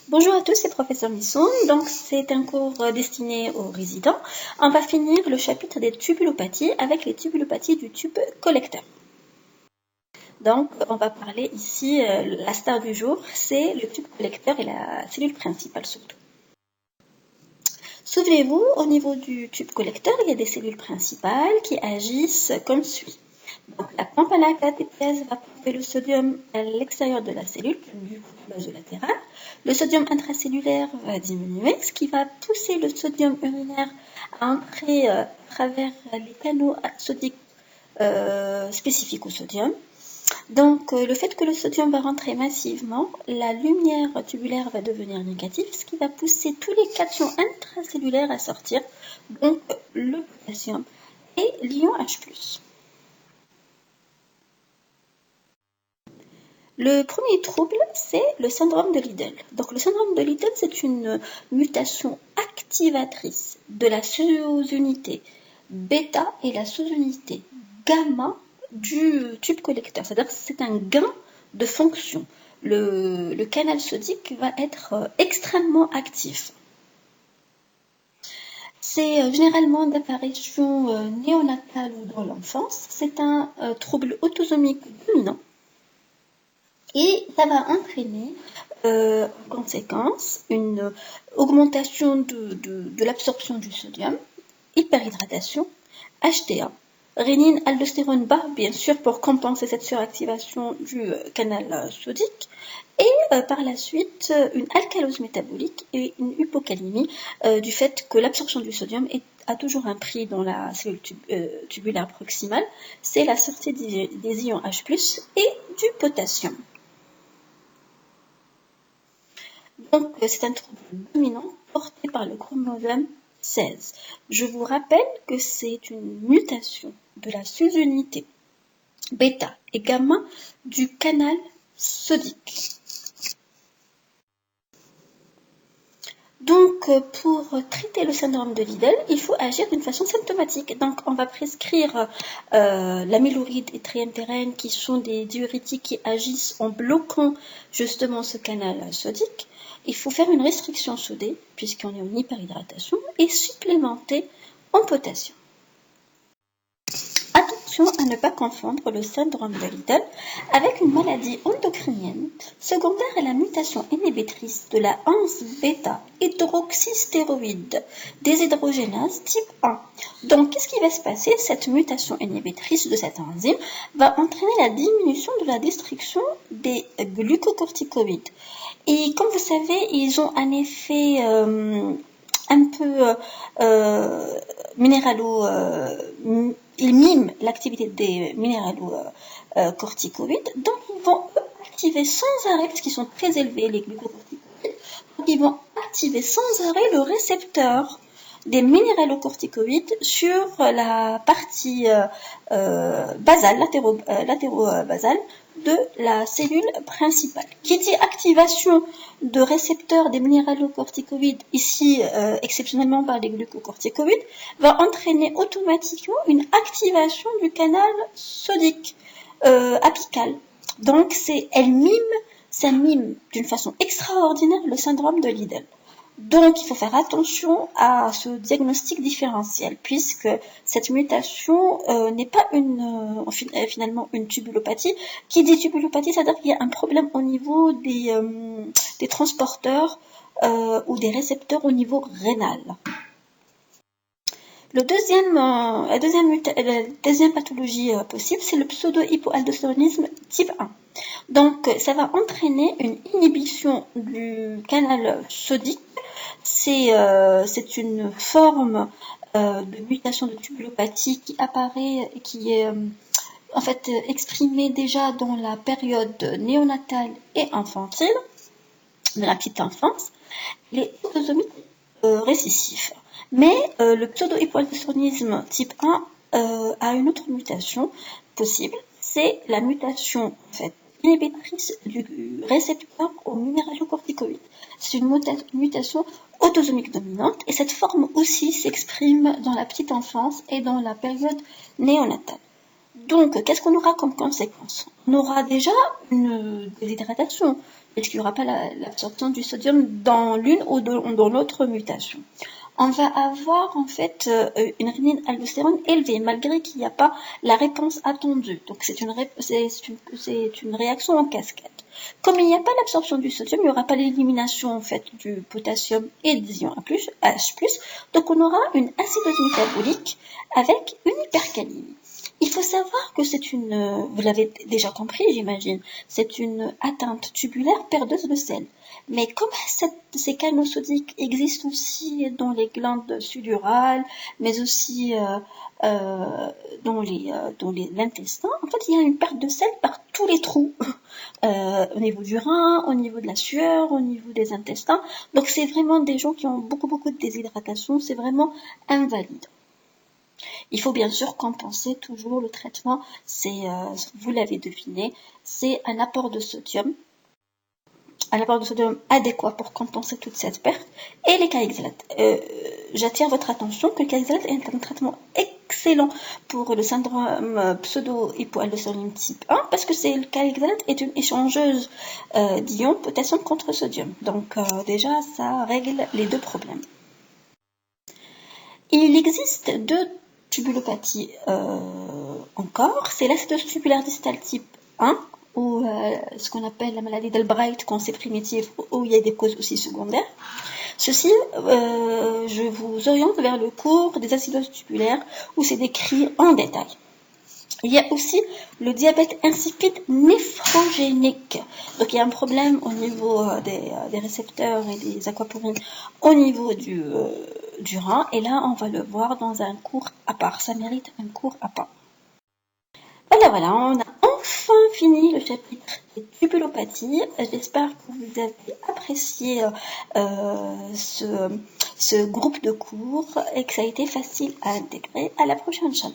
Bonjour à tous, c'est Professeur Missoun. Donc c'est un cours destiné aux résidents. On va finir le chapitre des tubulopathies avec les tubulopathies du tube collecteur. Donc on va parler ici, la star du jour, c'est le tube collecteur et la cellule principale surtout. Souvenez-vous, au niveau du tube collecteur, il y a des cellules principales qui agissent comme suit. Donc, la pompe à la cathétèse va pomper le sodium à l'extérieur de la cellule, du vasolatéral. Le sodium intracellulaire va diminuer, ce qui va pousser le sodium urinaire à entrer à travers les canaux sodiques spécifiques au sodium. Donc, le fait que le sodium va rentrer massivement, la lumière tubulaire va devenir négative, ce qui va pousser tous les cations intracellulaires à sortir, donc le potassium et l'ion H+. Le premier trouble, c'est le syndrome de Liddle. Donc, le syndrome de Liddle, c'est une mutation activatrice de la sous-unité bêta et la sous-unité gamma du tube collecteur. C'est-à-dire que c'est un gain de fonction. Le canal sodique va être extrêmement actif. C'est généralement d'apparition néonatale ou dans l'enfance. C'est un trouble autosomique dominant. Et ça va entraîner en conséquence une augmentation de l'absorption du sodium, hyperhydratation, HTA, rénine, aldostérone bas, bien sûr, pour compenser cette suractivation du canal sodique, et par la suite une alcalose métabolique et une hypocalémie du fait que l'absorption du sodium a toujours un prix dans la cellule tubulaire proximale, c'est la sortie des ions H+, et du potassium. Donc, c'est un trouble dominant porté par le chromosome 16. Je vous rappelle que c'est une mutation de la sous-unité bêta et gamma du canal sodique. Donc, pour traiter le syndrome de Liddle, il faut agir d'une façon symptomatique. Donc, on va prescrire l'amyloride et triempérène, qui sont des diurétiques qui agissent en bloquant justement ce canal sodique. Il faut faire une restriction sodée, puisqu'on est en hyperhydratation, et supplémenter en potassium. Attention à ne pas confondre le syndrome de Liddle avec une maladie endocrinienne secondaire à la mutation inhibitrice de la 11-bêta hydroxystéroïde déshydrogénase type 1. Donc, qu'est-ce qui va se passer? Cette mutation inhibitrice de cette enzyme va entraîner la diminution de la destruction des glucocorticoïdes. Et comme vous savez, ils ont un effet un peu ils miment l'activité des minéralocorticoïdes, donc ils vont activer sans arrêt, parce qu'ils sont très élevés les glucocorticoïdes, donc ils vont activer sans arrêt le récepteur des minéralocorticoïdes sur la partie basale, latérobasale de la cellule principale. Qui dit activation de récepteurs des minéralocorticoïdes, ici exceptionnellement par les glucocorticoïdes, va entraîner automatiquement une activation du canal sodique apical. Donc ça mime d'une façon extraordinaire le syndrome de Liddle. Donc, il faut faire attention à ce diagnostic différentiel, puisque cette mutation n'est pas finalement une tubulopathie. Qui dit tubulopathie, c'est-à-dire qu'il y a un problème au niveau des transporteurs ou des récepteurs au niveau rénal. La deuxième pathologie possible, c'est le pseudo-hypoaldostéronisme type 1. Donc, ça va entraîner une inhibition du canal sodique. C'est une forme de mutation de tubulopathie qui apparaît et qui est en fait exprimée déjà dans la période néonatale et infantile, de la petite enfance. Il est autosomique récessif. Mais le pseudo-hypoaldostéronisme type 1 a une autre mutation possible, c'est la mutation en fait inhibitrice du récepteur aux minéralocorticoïdes. C'est une mutation autosomique dominante et cette forme aussi s'exprime dans la petite enfance et dans la période néonatale. Donc, qu'est-ce qu'on aura comme conséquence? On aura déjà une déshydratation, puisqu'il n'y aura pas l'absorption du sodium dans l'une ou dans l'autre mutation. On va avoir en fait une rénine-aldostérone élevée malgré qu'il n'y a pas la réponse attendue. Donc c'est une réaction en cascade. Comme il n'y a pas l'absorption du sodium, il n'y aura pas l'élimination en fait du potassium et des ions H+, donc on aura une acidose métabolique avec une hypercalémie. Il faut savoir que vous l'avez déjà compris j'imagine, c'est une atteinte tubulaire perdeuse de sel. Mais comme ces canaux sodiques existent aussi dans les glandes sudorales, mais aussi dans l'intestin, en fait, il y a une perte de sel par tous les trous, au niveau du rein, au niveau de la sueur, au niveau des intestins. Donc, c'est vraiment des gens qui ont beaucoup de déshydratation, c'est vraiment invalide. Il faut bien sûr compenser toujours le traitement, vous l'avez deviné, c'est un apport de sodium adéquat pour compenser toute cette perte, et les caïxalates. J'attire votre attention que le caïxalate est un traitement excellent pour le syndrome pseudo-hypoaldostéronisme type 1, parce que le caïxalate est une échangeuse d'ions potassium contre sodium. Donc déjà, ça règle les deux problèmes. Il existe deux tubulopathies encore, c'est l'acidose tubulaire distale type 1, ou ce qu'on appelle la maladie d'Albright quand c'est primitif, où il y a des causes aussi secondaires. Ceci, je vous oriente vers le cours des acidoses tubulaires, où c'est décrit en détail. Il y a aussi le diabète insipide néphrogénique. Donc il y a un problème au niveau des récepteurs et des aquaporines au niveau du rein. Et là, on va le voir dans un cours à part. Ça mérite un cours à part. Voilà, on a enfin fini le chapitre des tubulopathies. J'espère que vous avez apprécié ce groupe de cours et que ça a été facile à intégrer. À la prochaine, Inch'Allah.